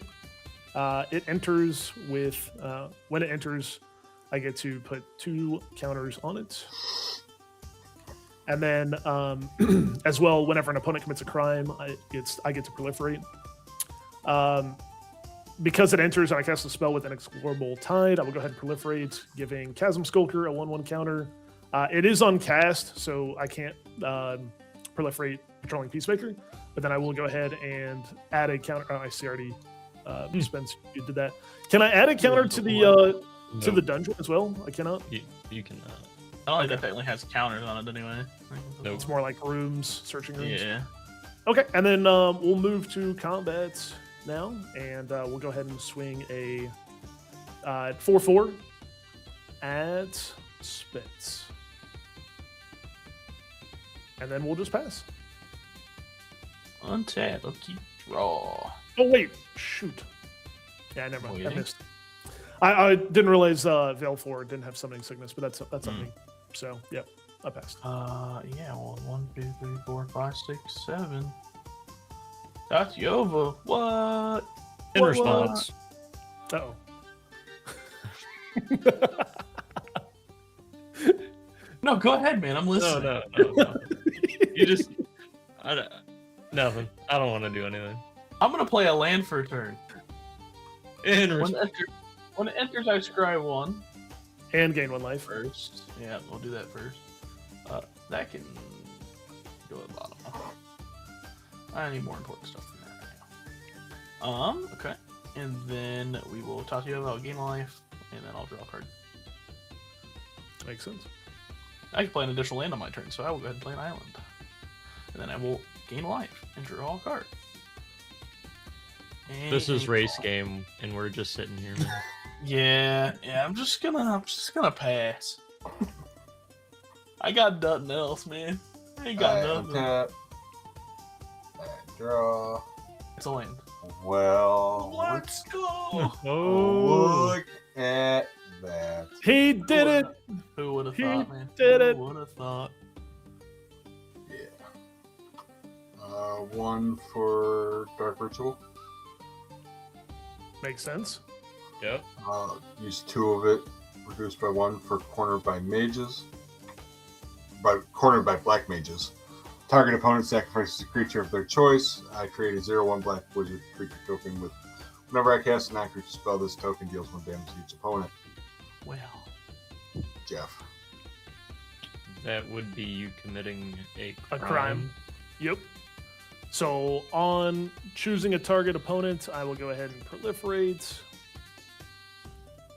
It enters with, when it enters, I get to put 2 counters on it. And then, as well, whenever an opponent commits a crime, I get to proliferate. Because it enters and I cast a spell with an Inexplorable Tide, I will go ahead and proliferate, giving Chasm Skulker a 1/1 counter. It is on cast, so I can't proliferate Patrolling Peacemaker. But then I will go ahead and add a counter. Oh, I see already. Spence, you did that. Can I add a counter to the to the dungeon as well? I cannot. You cannot. I don't think that technically has counters on it anyway. Nope. It's more like rooms, searching rooms. Yeah. Okay, and then we'll move to combat now, and we'll go ahead and swing a 4/4 at Spence, and then we'll just pass. Untap, upkeep, draw. Oh wait, shoot. Yeah, never mind. I Waiting. missed. I didn't realize Veil 4 didn't have Summoning Sickness, but that's on me. So yeah. I passed. Yeah, well, 1, 2, 3, 4, 5, 6, 7. Tatyova, what? In What? response, Uh-oh. No, go ahead, man. I'm no, listening. no. You just, nothing. I don't want to do anything. I'm gonna play a land for a turn. In When response, it enters, I scry 1 And gain 1 life. first. Yeah, we'll do that first. That can go at the bottom. I need more important stuff than that right now. Okay. And then we will talk to you about gain a life, and then I'll draw a card. Makes sense. I can play an additional land on my turn, so I will go ahead and play an island. And then I will gain a life and draw a card. this is And- race game, and we're just sitting here, man. Yeah, I'm just gonna pass. I got nothing else, man. I ain't got nothing. Tap. Draw. It's a land. Well, Let's go. Oh, look at that. He did it! Who would have He thought, man? did it. Who would have thought? Yeah. 1 for Dark Ritual. Makes sense. yep. Use 2 of it. Reduced by 1 for Cornered by Mages. Cornered by Black Mages. Target opponent sacrifices a creature of their choice. I create a 0/1 black wizard creature token with. Whenever I cast a non-creature spell, this token deals 1 damage to each opponent. Well, Jeff. That would be you committing a A crime. Yep. So on choosing a target opponent, I will go ahead and proliferate.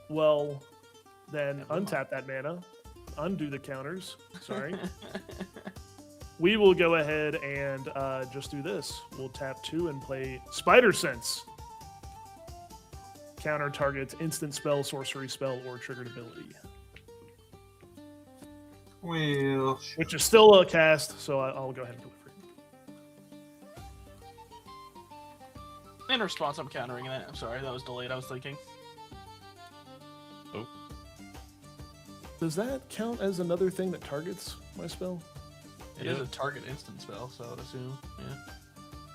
Well, then untap that mana, undo the counters. Sorry. We will go ahead and just do this. We'll tap 2 and play Spider Sense. Counter targets instant spell, sorcery spell, or triggered ability. Well, Which is still a cast, so I'll go ahead and proliferate. in response, I'm countering that. I'm sorry, that was delayed. I was thinking. Does that count as another thing that targets my spell? It is a target instant spell, so I would assume. Yeah.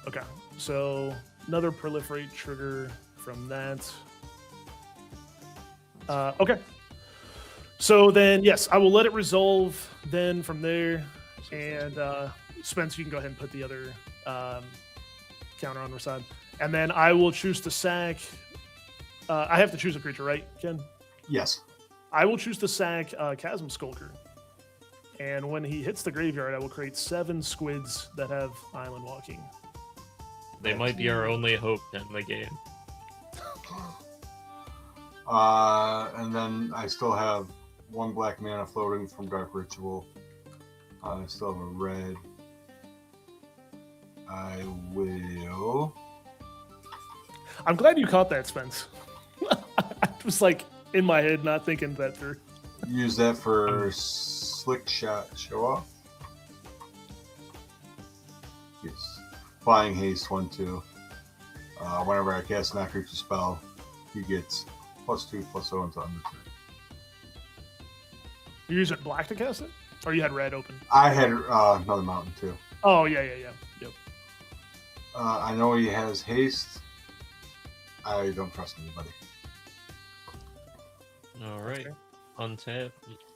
Okay, so another proliferate trigger from that. Okay. So then, yes, I will let it resolve then from there. And Spence, you can go ahead and put the other counter on Rasaad. And then I will choose to sack. I have to choose a creature, right, Ken? yes. I will choose to sack Chasm Skulker. And when he hits the graveyard, I will create 7 squids that have island walking. They might be our only hope in the game. And then I still have 1 black mana floating from Dark Ritual. I still have a red. I will. I'm glad you caught that, Spence. I was like in my head, not thinking that through. Use that for Slick Shot Show Off. Yes. Flying Haste 1/2. Whenever I cast an creature spell, he gets +2/+0 until end of turn. You're using black to cast it? Or you had red open? I had another mountain too. Oh, yeah. Yep. I know he has haste. I don't trust anybody. All right. Okay. Untap,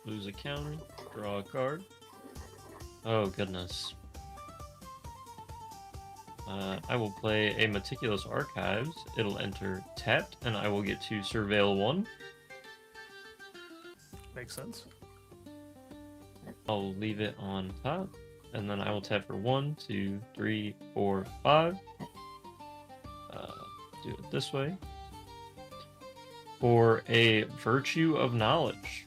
lose a counter, draw a card. Oh, goodness. I will play a Meticulous Archives. It'll enter tapped, and I will get to Surveil 1. Makes sense. I'll leave it on top, and then I will tap for 1, 2, 3, 4, 5. Do it this way. For a Virtue of Knowledge.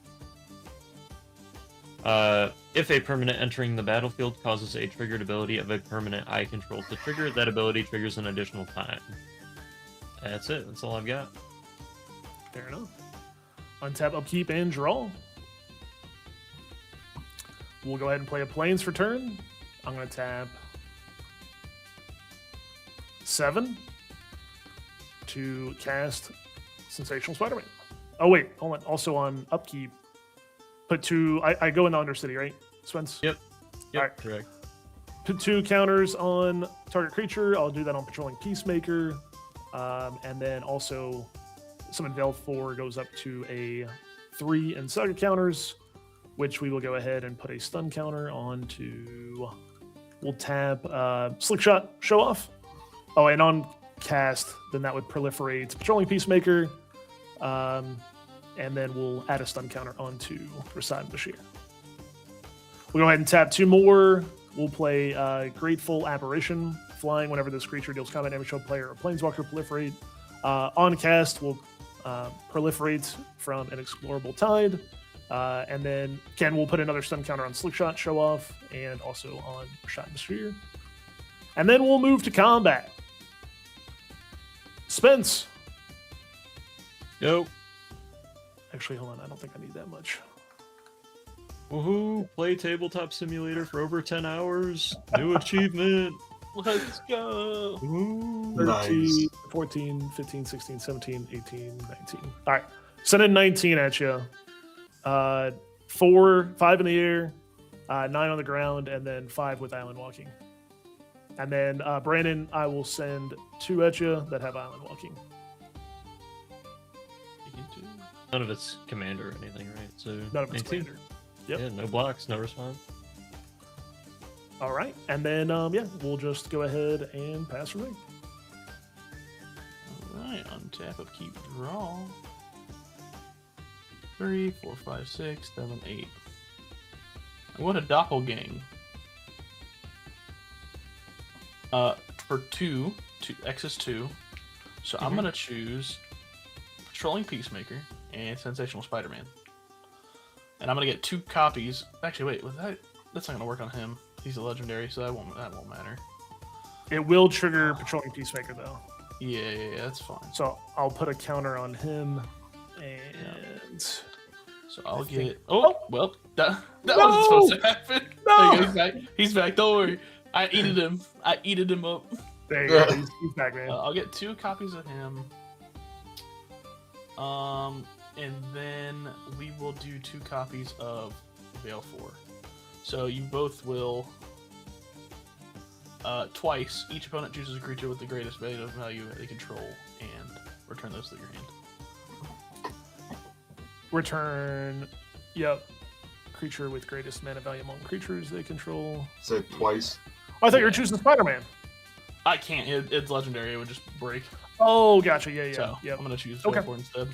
If a permanent entering the battlefield causes a triggered ability of a permanent I control to trigger, that ability triggers an additional time. That's it. That's all I've got. Fair enough. Untap, upkeep, and draw. We'll go ahead and play a Plains for turn. I'm going to tap 7 to cast Sensational Spiderman. Oh, wait. Hold on. Also on upkeep, put 2. I go into Undercity, right? Spence? Yep. Alright. Correct. Put 2 counters on target creature. I'll do that on Patrolling Peacemaker. And then also Summon Veil 4 goes up to a 3 in Saga counters, which we will go ahead and put a stun counter onto. We'll tap Slick Shot Show Off. Oh, and on cast, then that would proliferate Patrolling Peacemaker. And then we'll add a stun counter onto Rasaad and Bashir. We'll go ahead and tap 2 more. We'll play Grateful Apparition. Flying whenever this creature deals combat damage to a player or planeswalker, proliferate. On cast, we'll proliferate from an Explorable Tide. And then Ken will put another stun counter on Slick Shot Show Off and also on Shot and Sphere. And then we'll move to combat. Spence. Yo. Actually, hold on. I don't think I need that much. Woohoo! Play Tabletop Simulator for over 10 hours. New achievement. Let's go. Ooh. 13, Nice. 14, 15, 16, 17, 18, 19. All right. Sending 19 at you. 4, 5 in the air, 9 on the ground, and then 5 with Island Walking. And then, Brandon, I will send 2 at you that have Island Walking. None of it's commander or anything, right? So None of it's 19? commander. Yep. Yeah, no blocks, no response. All right. And then, yeah, we'll just go ahead and pass from there. Alright, untap, upkeep, draw. 3, 4, 5, 6, 7, 8. What a doppelgang. For 2, X is 2. So I'm gonna choose Patrolling Peacemaker and Sensational Spider-Man. And I'm gonna get 2 copies. Actually, wait, that's not gonna work on him. He's a legendary, so that won't matter. It will trigger Patrolling Peacemaker, though. Yeah, that's fine. So I'll put a counter on him. And So I'll I think- get. Oh, well, that wasn't supposed to happen. No! There you go, he's back. He's back. Don't worry. I eated him. I eated him up. there you go. He's back, man. I'll get 2 copies of him. And then we will do 2 copies of Veil 4. So you both will. Twice, each opponent chooses a creature with the greatest value they control and return those to your hand. Return. Yep. Creature with greatest mana value among creatures they control. Said twice. Oh, I thought you were choosing Spider-Man. I can't. It's legendary. It would just break. Oh, gotcha. Yeah. So Yep. I'm gonna choose Okay. Veil 4 instead.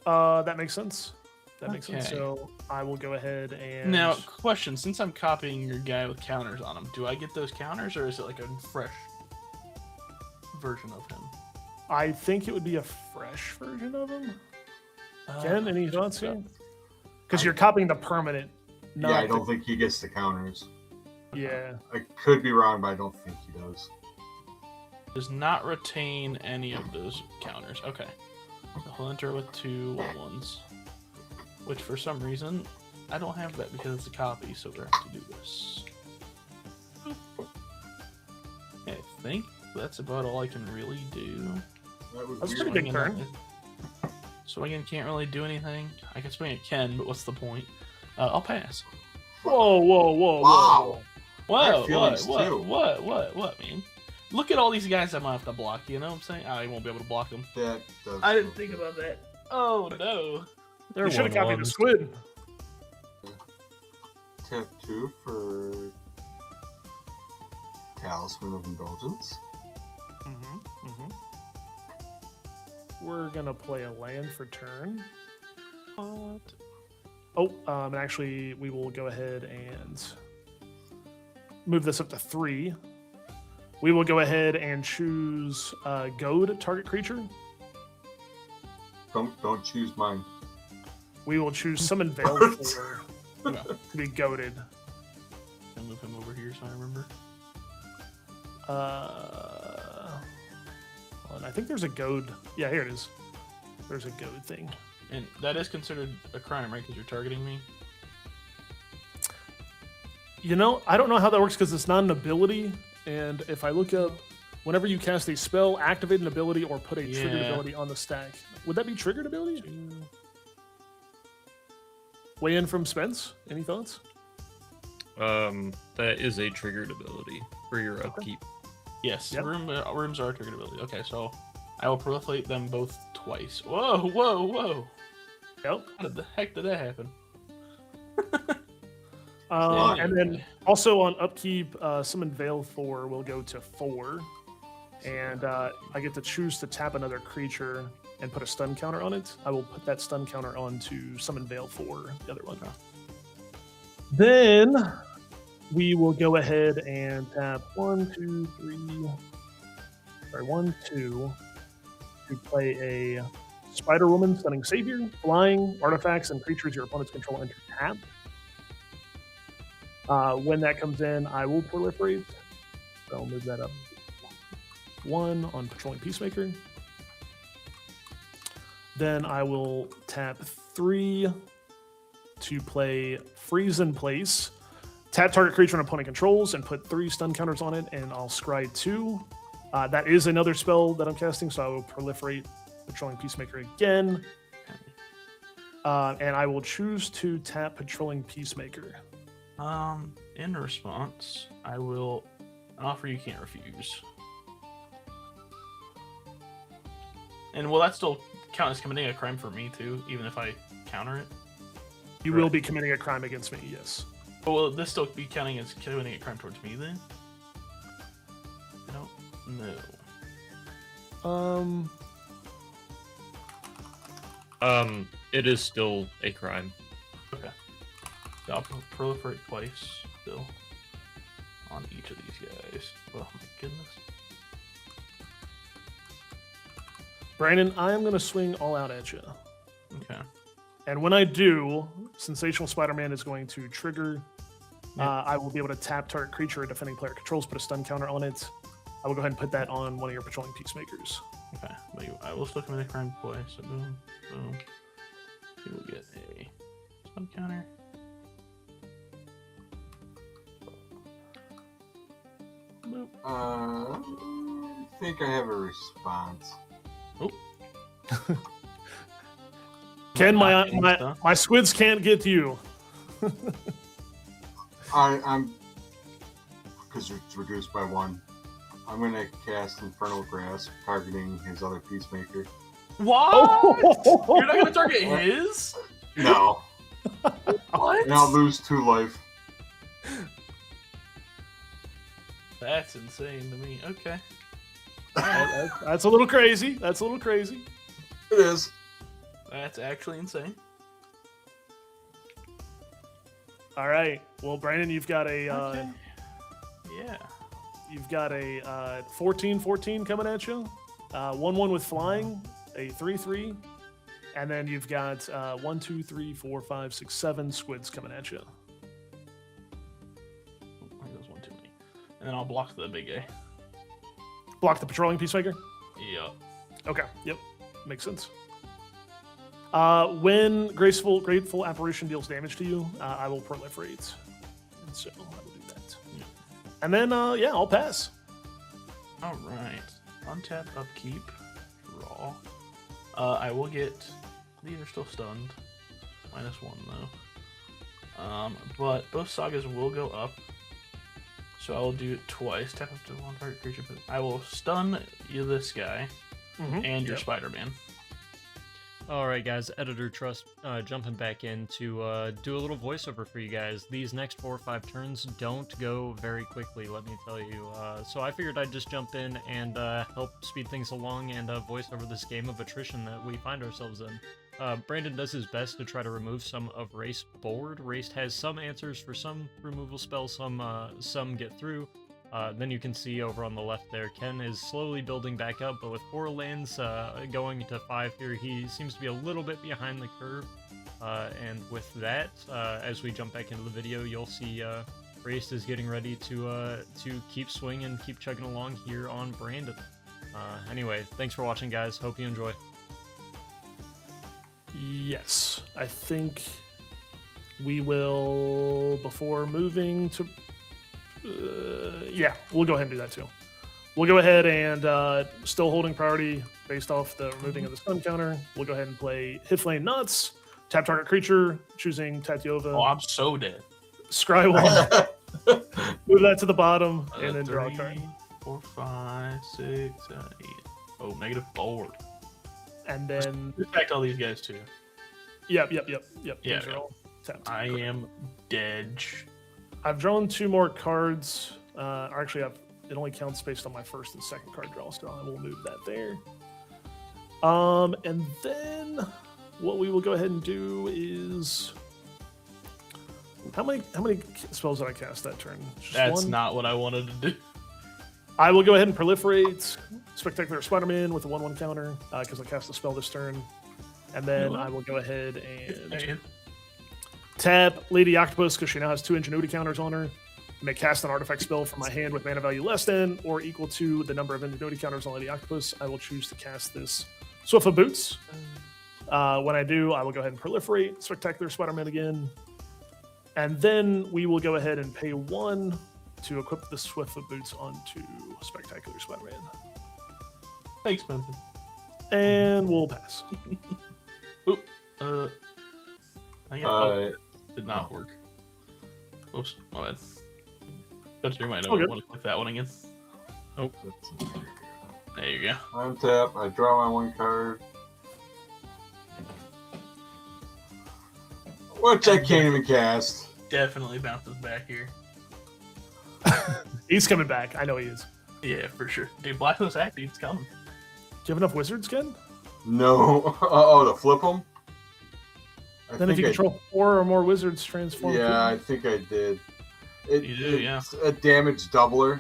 That makes sense. That makes sense. Okay. So I will go ahead and Now, question: since I'm copying your guy with counters on him, do I get those counters, or is it like a fresh version of him? I think it would be a fresh version of him. Ken, any thoughts here? Because you're copying the permanent. Not Yeah, I don't think he gets the counters. Yeah. I could be wrong, but I don't think he does. Does not retain any of those counters. Okay. So he'll enter with 2 1/1s, which for some reason I don't have that because it's a copy. So we have to do this. I think that's about all I can really do. That was That's weird. pretty big turn. Swinging can't really do anything. I can swing at Ken, but what's the point? I'll pass. Whoa, whoa, whoa, Wow. Whoa, I have what, feelings, what, too. what, man? Look at all these guys I'm gonna have to block, you know what I'm saying? I won't be able to block them. That does. I didn't think about that. Oh, no. They're You should have copied the 1/1s. squid. Tap 2 for Talisman of Indulgence. We're gonna play a land for turn. What? Oh, and actually, we will go ahead and move this up to 3. We will go ahead and choose goad target creature. Don't choose mine. We will choose summon Veil for Okay. to be goaded. I'll move him over here so I remember. Hold on, I think there's a goad. Yeah, here it is. There's a goad thing. And that is considered a crime, right? Because you're targeting me. You know, I don't know how that works because it's not an ability. And if I look up, whenever you cast a spell, activate an ability, or put a triggered Yeah. ability on the stack, would that be triggered ability? weigh in from Spence. Any thoughts? That is a triggered ability for your upkeep. Yes, Yep. rooms are a triggered ability. Okay, so I will proliferate them both twice. Whoa, whoa, whoa! Yep. How the heck did that happen? And then also on upkeep, Summon Veil 4 will go to 4. And I get to choose to tap another creature and put a stun counter on it. I will put that stun counter on to Summon Veil 4, the other one. Then we will go ahead and tap 1, 2, 2 to play a Spider Woman, Stunning Savior, flying, artifacts, and creatures your opponents control enter tap. When that comes in, I will proliferate. So I'll move that up 1 on Patrolling Peacemaker. Then I will tap 3 to play Freeze in Place. Tap target creature an opponent controls and put 3 stun counters on it, and I'll scry 2. That is another spell that I'm casting, so I will proliferate Patrolling Peacemaker again. And I will choose to tap Patrolling Peacemaker. In response, I will offer you can't refuse. And will that still count as committing a crime for me too, even if I counter it? You will be committing a crime against me, yes. But will this still be counting as committing a crime towards me then? I don't know. It is still a crime. Okay. So I'll proliferate twice still on each of these guys. Oh my goodness. Brandon, I am going to swing all out at you. Okay. And when I do, Sensational Spider-Man is going to trigger. I will be able to tap target creature a defending player controls, put a stun counter on it. I will go ahead and put that on one of your Patrolling Peacemakers. Okay. But I will still commit a crime twice. So boom, boom. He will get a stun counter. Boop. I think I have a response. Oh. Ken, my squids can't get you. I'm because it's reduced by 1. I'm gonna cast Infernal Grasp, targeting his other Peacemaker. What? You're not gonna target his? No. What? And I'll lose 2 life. That's insane to me. Okay. That's a little crazy. That's a little crazy. It is. That's actually insane. All right. Well, Brandon, you've got a Okay. Yeah. you've got a 14-14 coming at you. 1-1 with flying, a 3-3, and then you've got 1, 2, 3, 4, 5, 6, 7 squids coming at you. I think that's 1 too many. And then I'll block the big guy. Block the Patrolling Peacemaker. Yep. Okay. Yep. Makes sense. When Grateful Apparition deals damage to you, I will proliferate. And so I will do that. Yeah. And then, I'll pass. All right. Untap, upkeep, draw. I will get. These are still stunned. -1 though. But both sagas will go up. So I will do it twice. Tap up to 1 target creature. But I will stun you, this guy, and your Spider-Man. All right, guys. Editor Trust jumping back in to do a little voiceover for you guys. These next 4 or 5 turns don't go very quickly, let me tell you. So I figured I'd just jump in and help speed things along and voice over this game of attrition that we find ourselves in. Brandon does his best to try to remove some of Raist's board. Raist has some answers for some removal spells, some get through. Then you can see over on the left there, Ken is slowly building back up, but with 4 lands going to 5 here, he seems to be a little bit behind the curve. And with that, as we jump back into the video, you'll see Raist is getting ready to keep swinging, keep chugging along here on Brandon. Anyway, thanks for watching, guys. Hope you enjoy. Yes, I think we will, before moving to... we'll go ahead and do that too. We'll go ahead and, still holding priority based off the removing of the stun counter, we'll go ahead and play Hiflane Nuts, Tap target creature, choosing Tatyova. Oh, I'm so dead. Scry 1. Move that to the bottom, and then draw a 3, card. 4, 5, 6, 7, 8. Oh, -4. And then, Respect all these guys too. yep. Yeah, These are all tapped. I am dead. I've drawn 2 more cards. Actually, it only counts based on my first and second card draw, so I will move that there. And then what we will go ahead and do is how many spells did I cast that turn? Just That's one? not what I wanted to do. I will go ahead and proliferate Spectacular Spider-Man with a 1/1 counter because I cast a spell this turn, and then You know I will go ahead and Man. tap Lady Octopus because she now has 2 Ingenuity counters on her. May cast an artifact spell from my hand with mana value less than or equal to the number of Ingenuity counters on Lady Octopus. I will choose to cast this Swift of Boots. When I do, I will go ahead and proliferate Spectacular Spider-Man again. And then we will go ahead and pay 1 to equip the Swift of Boots onto Spectacular Spider-Man. Thanks, Benson. And we'll pass. Did not work. Oops, my bad. But you might know Okay. I want to click that one again. Oh, there you go. Untap. I draw my 1 card. Which I can't even cast. Definitely bounces back here. He's coming back. I know he is. Yeah, for sure. Dude, Blacklist Active's coming. Do you have enough wizards, Ken? No. Oh, to flip them? Then if you control 4 or more wizards, transform. Yeah, I think I did. You do, yeah. It's a damage doubler.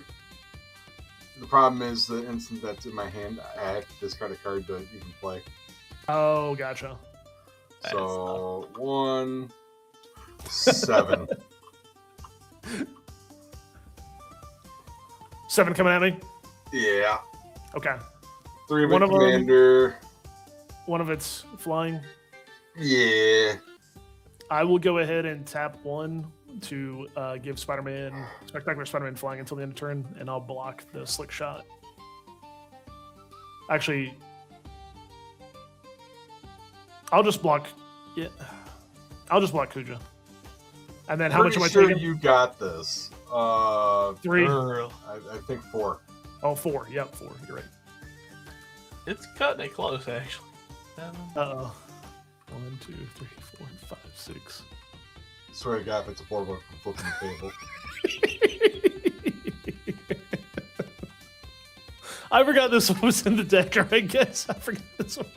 The problem is the instant that's in my hand, I have to discard a card to even play. Oh, gotcha. So 1, 7. 7 coming at me. Yeah. Okay. 3 of One it of 'em- commander. One of it's flying. Yeah. I will go ahead and tap 1 to give Spectacular Spider-Man flying until the end of turn, and I'll block the slick shot. Actually, I'll just block. Yeah, I'll just block Kuja. And then how much am I Pretty taking? sure you got this. 3. I think 4. Oh, 4. Yep, 4. You're right. It's cutting it close, actually. 7. Uh-oh. 1, 2, 3, 4, 5, 6. Swear to God, if it's a 4-1 from flipping the table. I forgot this one was in the deck, or I guess I forgot this one.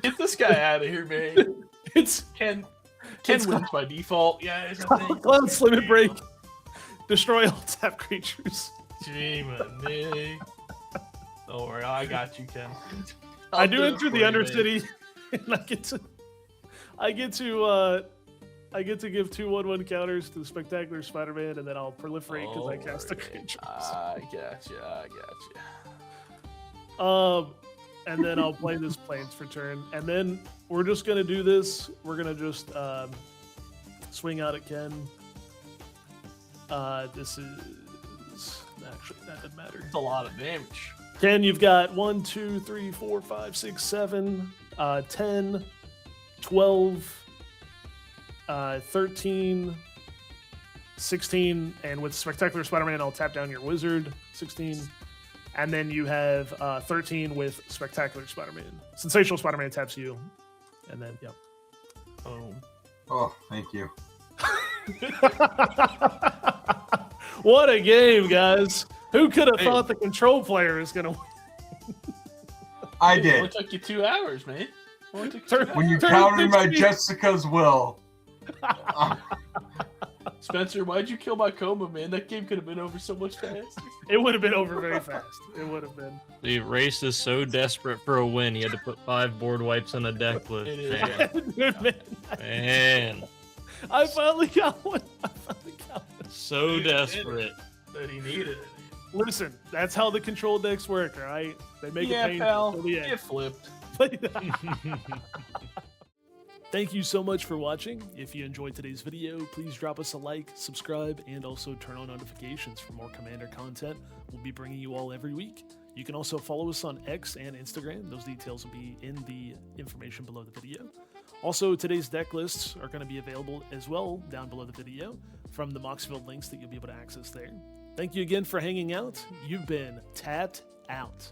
Get this guy out of here, man. It's Ken It's wins by default, guys. I think. Cloud Limit Break. Destroy all tap creatures. Gee, don't worry, I got you, Ken. I do I'll it enter for the you, man. Undercity, and I get to give 2 1/1 counters to the Spectacular Spider-Man, and then I'll proliferate because I cast the creatures. I gotcha. And then I'll play this Plains for turn, and then we're just gonna do this. We're gonna just swing out at Ken. This is actually that doesn't matter. It's a lot of damage. Ken, you've got 1, 2, 3, 4, 5, 6, 7, 10, 12, 13, 16, and with Spectacular Spider-Man, I'll tap down your wizard, 16. And then you have 13 with Spectacular Spider-Man. Sensational Spider-Man taps you. And then, yep. Boom. Oh, thank you. What a game, guys. Who could have thought the control player is going to win? I It did. only took you 2 hours, man. It only took you Turn- 2 When you Turn counted my 15. Jessica's will. Spencer, why'd you kill my coma, man? That game could have been over so much faster. It would have been over very fast. It would have been. The Raist is so desperate for a win, he had to put 5 board wipes on a deck list. It is. Man, Man, man, I finally got one. so desperate. That he needed it. Listen, that's how the control decks work, all right? They make it Yeah, painful pal. till the end. Get flipped. Thank you so much for watching. If you enjoyed today's video, please drop us a like, subscribe, and also turn on notifications for more Commander content we'll be bringing you all every week. You can also follow us on X and Instagram. Those details will be in the information below the video. Also, today's deck lists are going to be available as well down below the video from the Moxfield links that you'll be able to access there. Thank you again for hanging out. You've been tapped out.